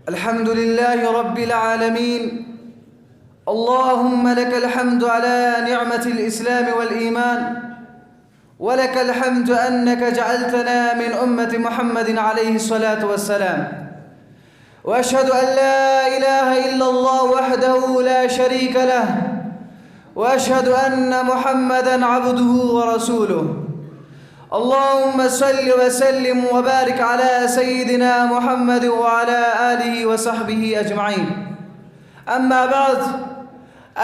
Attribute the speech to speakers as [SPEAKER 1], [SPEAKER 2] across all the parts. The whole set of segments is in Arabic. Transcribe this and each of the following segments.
[SPEAKER 1] الحمد لله رب العالمين. اللهم لك الحمد على نعمة الإسلام والإيمان، ولك الحمد أنك جعلتنا من أمة محمد عليه الصلاة والسلام. وأشهد أن لا إله إلا الله وحده لا شريك له، وأشهد أن محمدًا عبده ورسوله. اللهم صل وسلم وبارك على سيدنا محمد وعلى آله وصحبه أجمعين. أما بعد،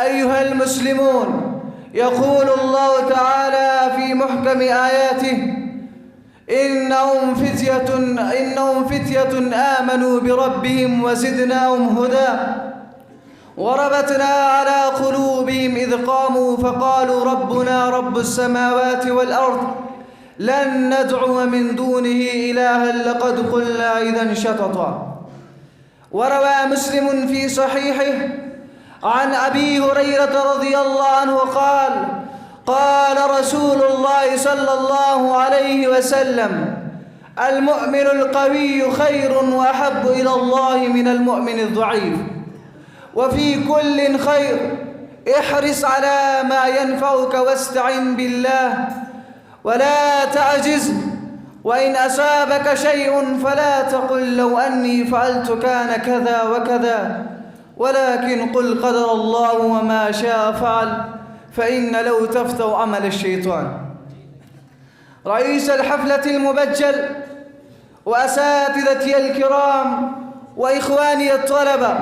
[SPEAKER 1] أيها المسلمون، يقول الله تعالى في محكم آياته: إنهم فتية آمنوا بربهم وزدناهم هدى وربطنا على قلوبهم إذ قاموا فقالوا ربنا رب السماوات والأرض لن ندعو من دونه إلها لقد قلنا إذا شططا. وروى مسلم في صحيحه عن أبي هريرة رضي الله عنه قال: قال رسول الله صلى الله عليه وسلم: المؤمن القوي خير وأحب إلى الله من المؤمن الضعيف، وفي كل خير، احرص على ما ينفعك واستعن بالله ولا تعجز، وإن أصابك شيء فلا تقل لو أني فعلت كان كذا وكذا، ولكن قل قدر الله وما شاء فعل، فإن لو تفتوا عمل الشيطان. رئيس الحفلة المبجل وأساتذتي الكرام وإخواني الطلبة،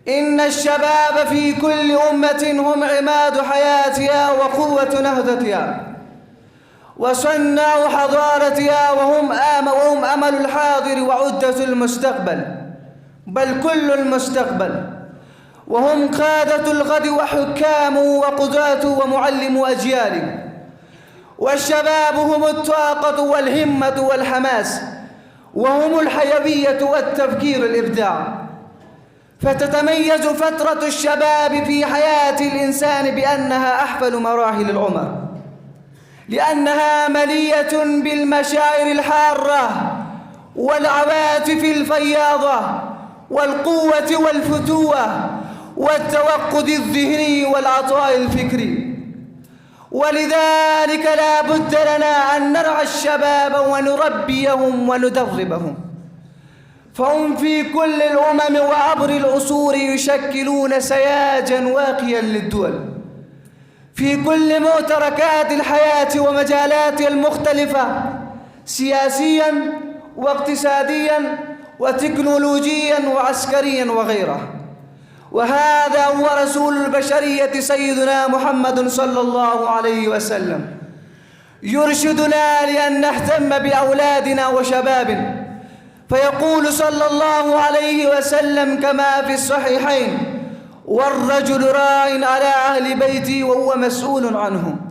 [SPEAKER 1] إن الشباب في كل أمة هم عماد حياتها وقوة نهضتها وصناع حضارتها، وهم أمل الحاضر وعدة المستقبل، بل كل المستقبل، وهم قادة الغد وحكام وقضاة ومعلم أجيال. والشباب هم الطاقة والهمة والحماس، وهم الحيوية والتفكير الإبداع. فتتميز فترة الشباب في حياة الإنسان بأنها أحفل مراحل العمر، لأنها مليئة بالمشاعر الحارة والعواطف الفياضة والقوة والفتوة والتوقد الذهني والعطاء الفكري. ولذلك لا بد لنا أن نرعى الشباب ونربيهم وندربهم، فهم في كل الأمم وعبر العصور يشكلون سياجاً واقياً للدول في كل متركات الحياة ومجالاتها المختلفة، سياسياً واقتصادياً وتكنولوجياً وعسكرياً وغيره. وهذا هو رسول البشرية سيدنا محمد صلى الله عليه وسلم، يرشدنا لأن نهتم بأولادنا وشبابنا، فيقول صلى الله عليه وسلم كما في الصحيحين: والرجل راع على أهل بيته وهو مسؤول عنهم،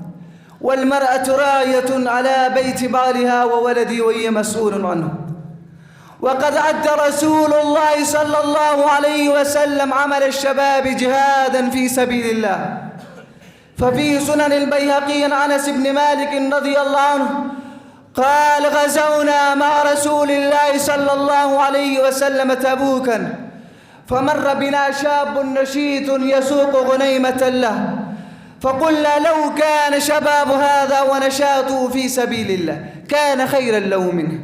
[SPEAKER 1] والمرأة راية على بيت بالها وولدي وهي مسؤول عنه. وقد عد رسول الله صلى الله عليه وسلم عمل الشباب جهادا في سبيل الله. ففي سنن البيهقي عن أنس بن مالك رضي الله عنه قال: غزونا مع رسول الله صلى الله عليه وسلم تبوكا، فمر بنا شاب نشيط يسوق غنيمة له، فقلنا لو كان شباب هذا ونشاطه في سبيل الله كان خيرا له منه.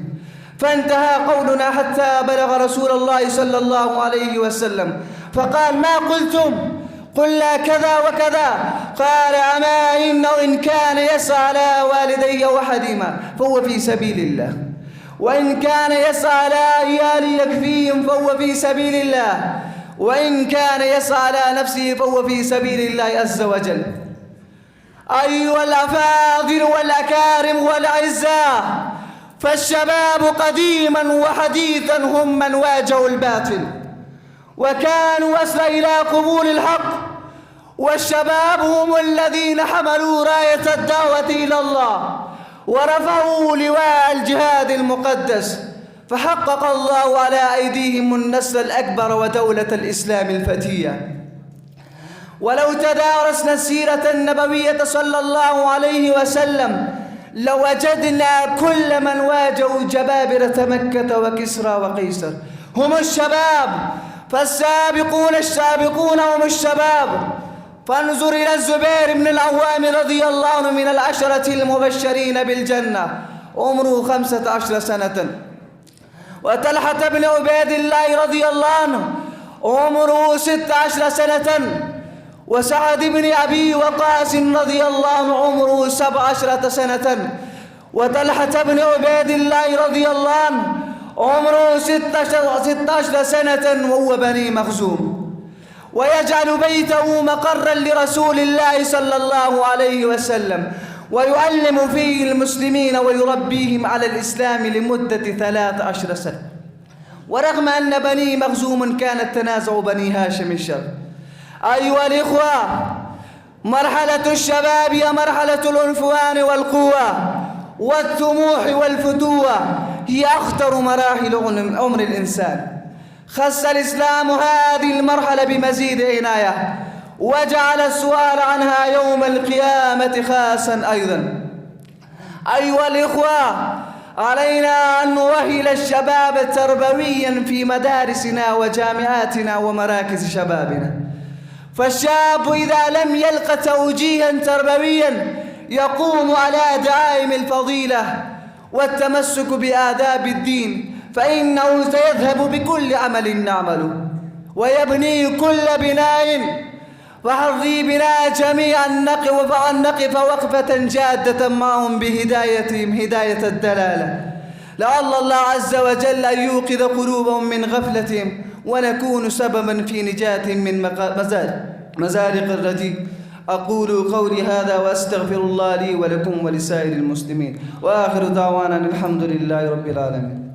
[SPEAKER 1] فانتهى قولنا حتى بلغ رسول الله صلى الله عليه وسلم فقال: ما قلتم؟ قلنا كذا وكذا. قال: أما إنه إن كان يسعى على والدي وحدهما فهو في سبيل الله، وإن كان يسعى على عيالي يكفيهم فهو في سبيل الله، وإن كان يسعى على نفسه فهو في سبيل الله عز وجل. أيها الأفاضل والأكارم والأعزاء، فالشباب قديما وحديثا هم من واجهوا الباطل وكانوا أسرع إلى قبول الحق، والشباب هم الذين حملوا راية الدعوة إلى الله ورفعوا لواء الجهاد المقدس، فحقق الله على أيديهم النصر الأكبر ودولة الإسلام الفتية. ولو تدارسنا السيرة النبوية صلى الله عليه وسلم لوجدنا كل من واجهوا جبابرة مكة وكسرى وقيصر هم الشباب، فالسابقون السابقون هم الشباب. فانظر إلى الزبير بن العوام رضي الله عنه من العشرة المبشرين بالجنة، عمره 15 سنة. وطلحة بن عبيد الله رضي الله عنه عمره 16 سنة. وسعد بن أبي وقاص رضي الله عنه عمره 17 سنة. وطلحة بن عبيد الله رضي الله عنه عمره 16 سنة وهو بني مخزوم، ويجعل بيته مقرا لرسول الله صلى الله عليه وسلم، ويعلم فيه المسلمين ويربيهم على الإسلام لمدة 13 سنة. ورغم أن بني مخزوم كانت تنازع بني هاشم الشر. أيها الإخوة، مرحلة الشباب هي مرحلة العنفوان والقوة والطموح والفتوة، هي أخطر مراحل عمر الإنسان. خص الإسلام هذه المرحلة بمزيد عناية، وجعل السؤال عنها يوم القيامة خاصا أيضا. أيها الإخوة، علينا أن نؤهل الشباب تربويا في مدارسنا وجامعاتنا ومراكز شبابنا. فالشاب إذا لم يلق توجيها تربويا يقوم على دعائم الفضيلة والتمسك بآداب الدين، فإنه سيذهب بكل عمل نعمله ويبني كل بناء. فحري بنا جميعا نقف وقفة جادة معهم بهدايتهم هداية الدلالة، لعل الله عز وجل أن يوقظ قلوبهم من غفلتهم ونكون سببا في نجاتهم من مزارق الرديء. أقول قولي هذا وأستغفر الله لي ولكم ولسائر المسلمين، وآخر دعوانا الحمد لله رب العالمين.